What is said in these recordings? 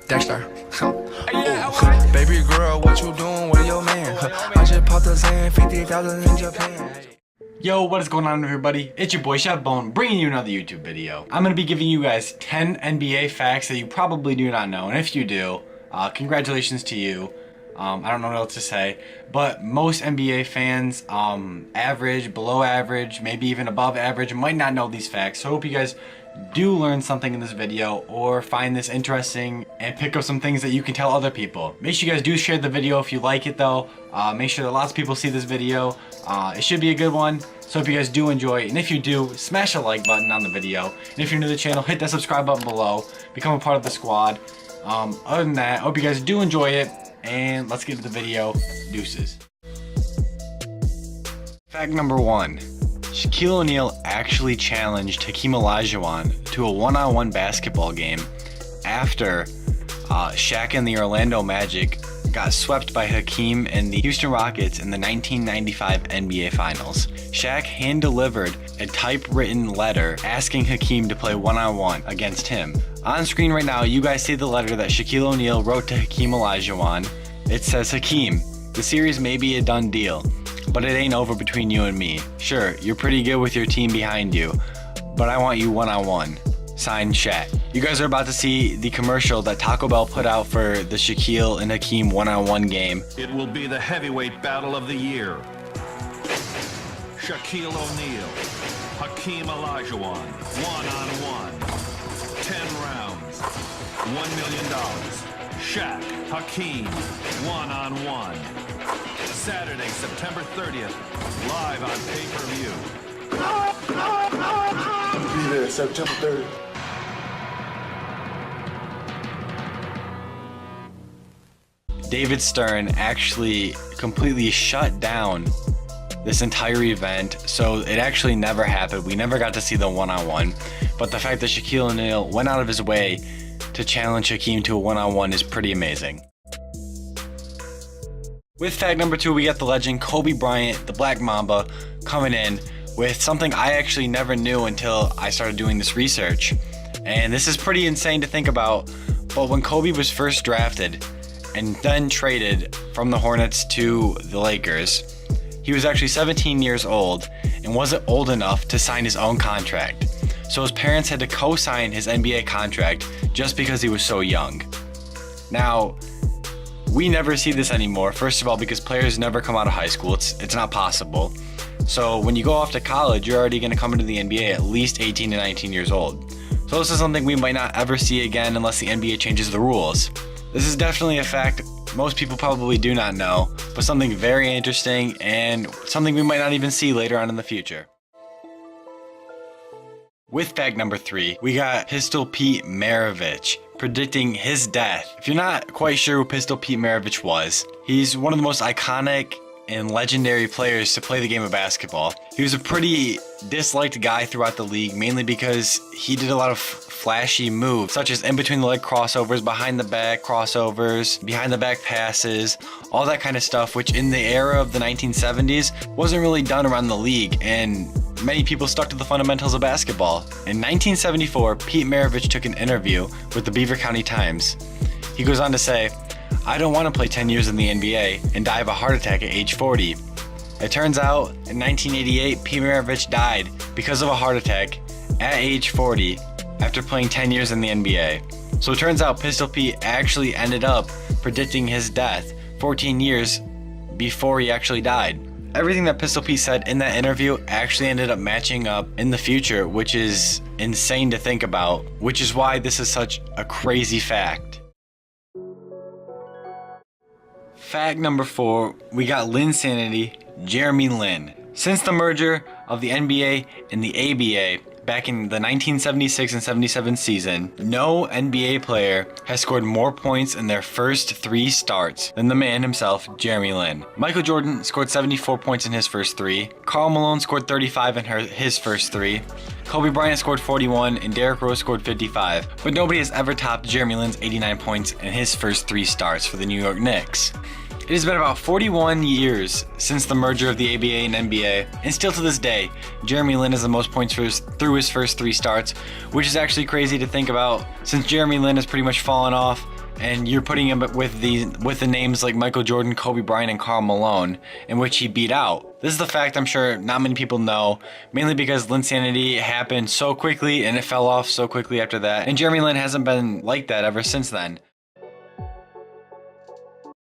Dexter. Baby girl, what you doing with your man? I just popped a Zan, 50,000 in Japan. Yo, what is going on everybody? It's your boy Chef Bone bringing you another YouTube video. I'm going to be giving you guys 10 NBA facts that you probably do not know, and if you do, congratulations to you. I don't know what else to say, but most NBA fans, average, below average, maybe even above average, might not know these facts. So I hope you guys do learn something in this video or find this interesting and pick up some things that you can tell other people. Make sure you guys do share the video if you like it though. Make sure that lots of people see this video. It should be a good one. So if you guys do enjoy it, and if you do, smash the like button on the video. And if you're new to the channel, hit that subscribe button below. Become a part of the squad. Other than that, I hope you guys do enjoy it. And let's get to the video. Deuces. Fact number 1. Shaquille O'Neal actually challenged Hakeem Olajuwon to a one-on-one basketball game after Shaq and the Orlando Magic got swept by Hakeem and the Houston Rockets in the 1995 NBA Finals. Shaq hand-delivered a typewritten letter asking Hakeem to play one-on-one against him. On screen right now, you guys see the letter that Shaquille O'Neal wrote to Hakeem Olajuwon. It says, "Hakeem, the series may be a done deal, but it ain't over between you and me. Sure, you're pretty good with your team behind you, but I want you one-on-one. Signed, Shaq." You guys are about to see the commercial that Taco Bell put out for the Shaquille and Hakeem one-on-one game. It will be the heavyweight battle of the year. Shaquille O'Neal, Hakeem Olajuwon, one-on-one. 10 rounds, $1 million. Shaq, Hakeem, one-on-one. Saturday, September 30th, live on pay-per-view. Be there September 30th. David Stern actually completely shut down this entire event, so it actually never happened. We never got to see the one-on-one, but the fact that Shaquille O'Neal went out of his way to challenge Hakeem to a one-on-one is pretty amazing. With fact number 2, we got the legend Kobe Bryant, the Black Mamba, coming in with something I actually never knew until I started doing this research. And this is pretty insane to think about, but when Kobe was first drafted and then traded from the Hornets to the Lakers, he was actually 17 years old and wasn't old enough to sign his own contract. So his parents had to co-sign his NBA contract just because he was so young. Now, we never see this anymore. First of all, because players never come out of high school. It's not possible. So when you go off to college, you're already going to come into the NBA at least 18 to 19 years old. So this is something we might not ever see again unless the NBA changes the rules. This is definitely a fact most people probably do not know, but something very interesting and something we might not even see later on in the future. With fact number 3, we got Pistol Pete Maravich predicting his death. If you're not quite sure who Pistol Pete Maravich was, he's one of the most iconic and legendary players to play the game of basketball. He was a pretty disliked guy throughout the league, mainly because he did a lot of flashy moves, such as in between the leg crossovers, behind the back crossovers, behind the back passes, all that kind of stuff, which in the era of the 1970s wasn't really done around the league, and many people stuck to the fundamentals of basketball. In 1974, Pete Maravich took an interview with the Beaver County Times. He goes on to say, "I don't want to play 10 years in the NBA and die of a heart attack at age 40. It turns out, in 1988, Pete Maravich died because of a heart attack at age 40 after playing 10 years in the NBA. So it turns out Pistol Pete actually ended up predicting his death 14 years before he actually died. Everything that Pistol Pete said in that interview actually ended up matching up in the future, which is insane to think about, which is why this is such a crazy fact. Fact number 4, we got Linsanity, Jeremy Lin. Since the merger of the NBA and the ABA back in the 1976 and 77 season, no NBA player has scored more points in their first 3 starts than the man himself, Jeremy Lin. Michael Jordan scored 74 points in his first 3. Karl Malone scored 35 in his first 3. Kobe Bryant scored 41 and Derrick Rose scored 55. But nobody has ever topped Jeremy Lin's 89 points in his first 3 starts for the New York Knicks. It has been about 41 years since the merger of the ABA and NBA, and still to this day, Jeremy Lin has the most points through his first 3 starts, which is actually crazy to think about since Jeremy Lin has pretty much fallen off, and you're putting him with the names like Michael Jordan, Kobe Bryant, and Karl Malone, in which he beat out. This is the fact I'm sure not many people know, mainly because Linsanity happened so quickly and it fell off so quickly after that, and Jeremy Lin hasn't been like that ever since then.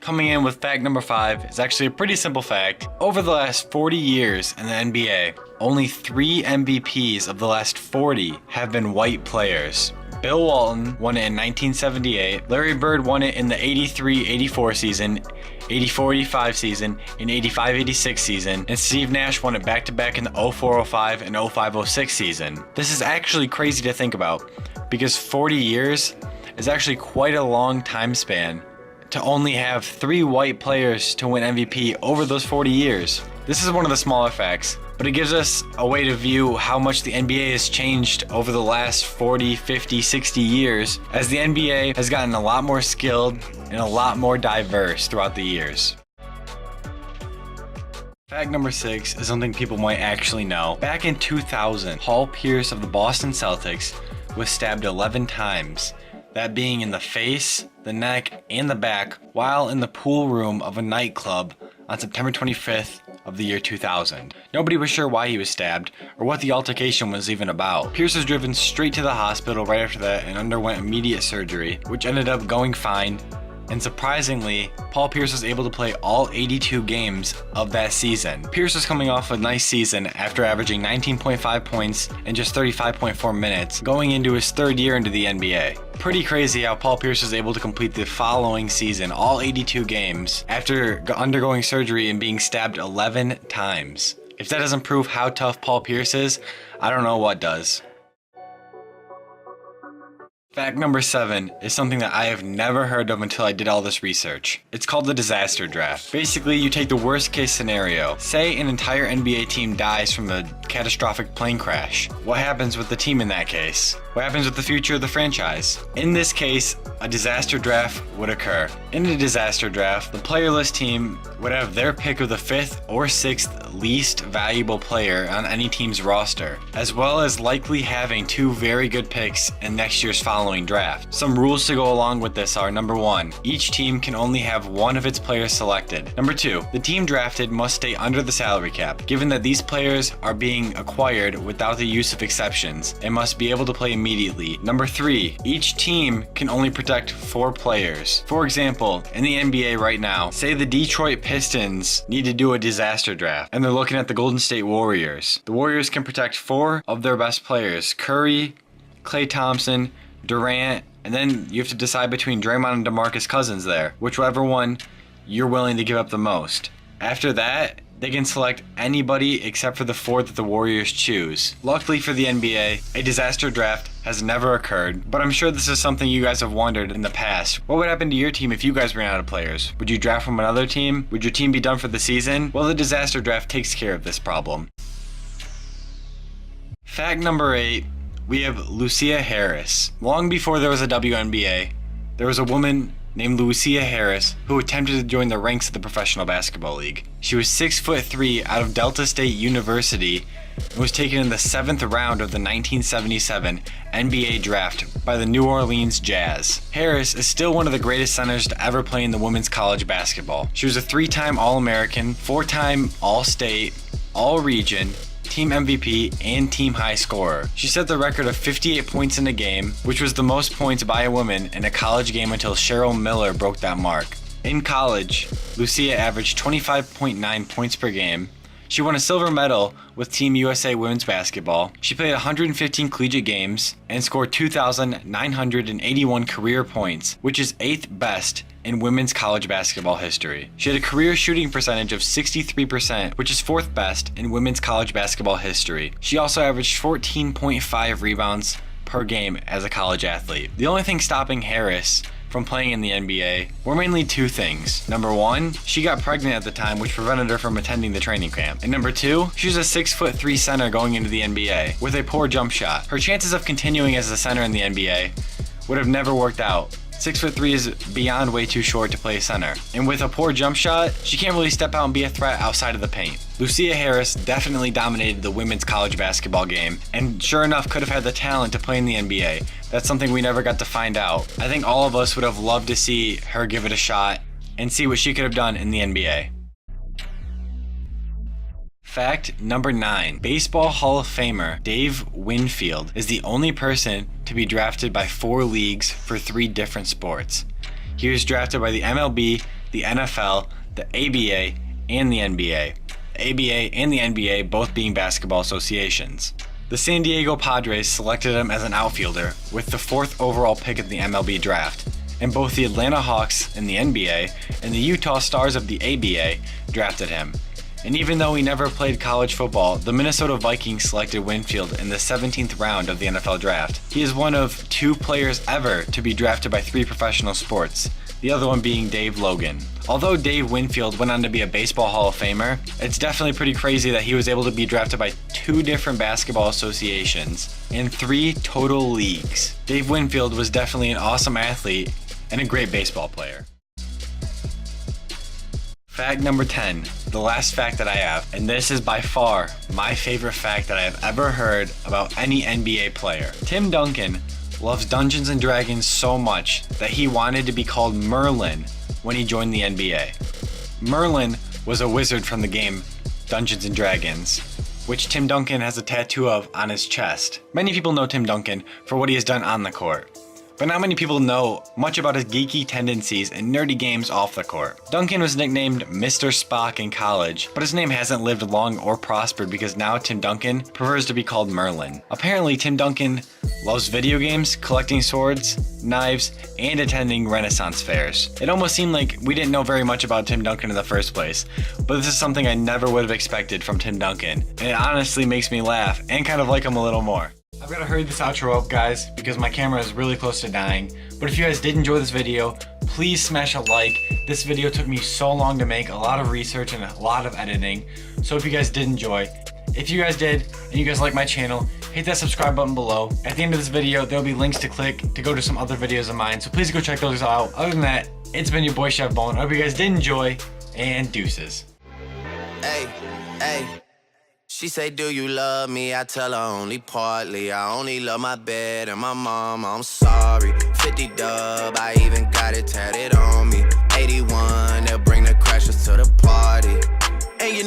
Coming in with fact number 5 is actually a pretty simple fact. Over the last 40 years in the NBA, only 3 MVPs of the last 40 have been white players. Bill Walton won it in 1978, Larry Bird won it in the 83-84 season, 84-85 season, and 85-86 season, and Steve Nash won it back-to-back in the 04-05 and 05-06 season. This is actually crazy to think about, because 40 years is actually quite a long time span to only have 3 white players to win MVP over those 40 years. This is one of the smaller facts, but it gives us a way to view how much the NBA has changed over the last 40, 50, 60 years, as the NBA has gotten a lot more skilled and a lot more diverse throughout the years. Fact number 6 is something people might actually know. Back in 2000, Paul Pierce of the Boston Celtics was stabbed 11 times, that being in the face, the neck, and the back, while in the pool room of a nightclub on September 25th of the year 2000. Nobody was sure why he was stabbed, or what the altercation was even about. Pierce was driven straight to the hospital right after that and underwent immediate surgery, which ended up going fine. And surprisingly, Paul Pierce was able to play all 82 games of that season. Pierce was coming off a nice season after averaging 19.5 points in just 35.4 minutes, going into his 3rd year into the NBA. Pretty crazy how Paul Pierce was able to complete the following season, all 82 games, after undergoing surgery and being stabbed 11 times. If that doesn't prove how tough Paul Pierce is, I don't know what does. Fact number 7 is something that I have never heard of until I did all this research. It's called the disaster draft. Basically, you take the worst case scenario. Say an entire NBA team dies from a catastrophic plane crash. What happens with the team in that case? What happens with the future of the franchise? In this case, a disaster draft would occur. In a disaster draft, the playerless team would have their pick of the 5th or 6th least valuable player on any team's roster, as well as likely having 2 very good picks in next year's following draft. Some rules to go along with this are: number 1, each team can only have 1 of its players selected. Number 2, the team drafted must stay under the salary cap, given that these players are being acquired without the use of exceptions and must be able to play immediately. Number 3, each team can only protect 4 players. For example, in the NBA right now, say the Detroit Pistons need to do a disaster draft and they're looking at the Golden State Warriors. The Warriors can protect 4 of their best players: Curry, Klay Thompson, Durant, and then you have to decide between Draymond and DeMarcus Cousins there, whichever one you're willing to give up the most. After that, they can select anybody except for the 4 that the Warriors choose. Luckily for the NBA, a disaster draft has never occurred, but I'm sure this is something you guys have wondered in the past. What would happen to your team if you guys ran out of players? Would you draft from another team? Would your team be done for the season? Well, the disaster draft takes care of this problem. Fact number 8, we have Lucia Harris. Long before there was a WNBA, there was a woman named Lucia Harris who attempted to join the ranks of the Professional Basketball League. She was 6'3" out of Delta State University and was taken in the 7th round of the 1977 NBA draft by the New Orleans Jazz. Harris is still one of the greatest centers to ever play in the women's college basketball. She was a 3-time All-American, 4-time All-State, All-Region, Team MVP, and team high scorer. She set the record of 58 points in a game, which was the most points by a woman in a college game until Cheryl Miller broke that mark. In college, Lucia averaged 25.9 points per game. She won a silver medal with Team USA Women's Basketball. She played 115 collegiate games and scored 2,981 career points, which is 8th best in women's college basketball history. She had a career shooting percentage of 63%, which is 4th best in women's college basketball history. She also averaged 14.5 rebounds per game as a college athlete. The only thing stopping Harris from playing in the NBA were mainly 2 things. Number 1, she got pregnant at the time, which prevented her from attending the training camp. And number 2, she was a 6'3" center going into the NBA with a poor jump shot. Her chances of continuing as a center in the NBA would have never worked out, 6'3" is beyond way too short to play center. And with a poor jump shot, she can't really step out and be a threat outside of the paint. Lucia Harris definitely dominated the women's college basketball game, and sure enough could have had the talent to play in the NBA. That's something we never got to find out. I think all of us would have loved to see her give it a shot and see what she could have done in the NBA. Fact number 9. Baseball Hall of Famer Dave Winfield is the only person to be drafted by 4 leagues for 3 different sports. He was drafted by the MLB, the NFL, the ABA, and the NBA. The ABA and the NBA both being basketball associations. The San Diego Padres selected him as an outfielder with the 4th overall pick of the MLB draft, and both the Atlanta Hawks in the NBA and the Utah Stars of the ABA drafted him. And even though he never played college football, the Minnesota Vikings selected Winfield in the 17th round of the NFL draft. He is one of 2 players ever to be drafted by 3 professional sports, the other one being Dave Logan. Although Dave Winfield went on to be a Baseball Hall of Famer, it's definitely pretty crazy that he was able to be drafted by 2 different basketball associations and 3 total leagues. Dave Winfield was definitely an awesome athlete and a great baseball player. Fact number 10, the last fact that I have, and this is by far my favorite fact that I have ever heard about any NBA player. Tim Duncan loves Dungeons and Dragons so much that he wanted to be called Merlin when he joined the NBA. Merlin was a wizard from the game Dungeons and Dragons, which Tim Duncan has a tattoo of on his chest. Many people know Tim Duncan for what he has done on the court, but not many people know much about his geeky tendencies and nerdy games off the court. Duncan was nicknamed Mr. Spock in college, but his name hasn't lived long or prospered because now Tim Duncan prefers to be called Merlin. Apparently, Tim Duncan loves video games, collecting swords, knives, and attending Renaissance fairs. It almost seemed like we didn't know very much about Tim Duncan in the first place, but this is something I never would have expected from Tim Duncan, and it honestly makes me laugh and kind of like him a little more. I've got to hurry this outro up, guys, because my camera is really close to dying. But if you guys did enjoy this video, please smash a like. This video took me so long to make, a lot of research and a lot of editing. So if you guys did enjoy, if you guys did and you guys like my channel, hit that subscribe button below. At the end of this video, there'll be links to click to go to some other videos of mine. So please go check those out. Other than that, it's been your boy Chef Bone. I hope you guys did enjoy, and deuces. Hey, hey. She say, do you love me? I tell her only partly. I only love my bed and my mom, I'm sorry. 50 dub, I even got it tatted on me. 81, they'll bring the crashers to the party. And you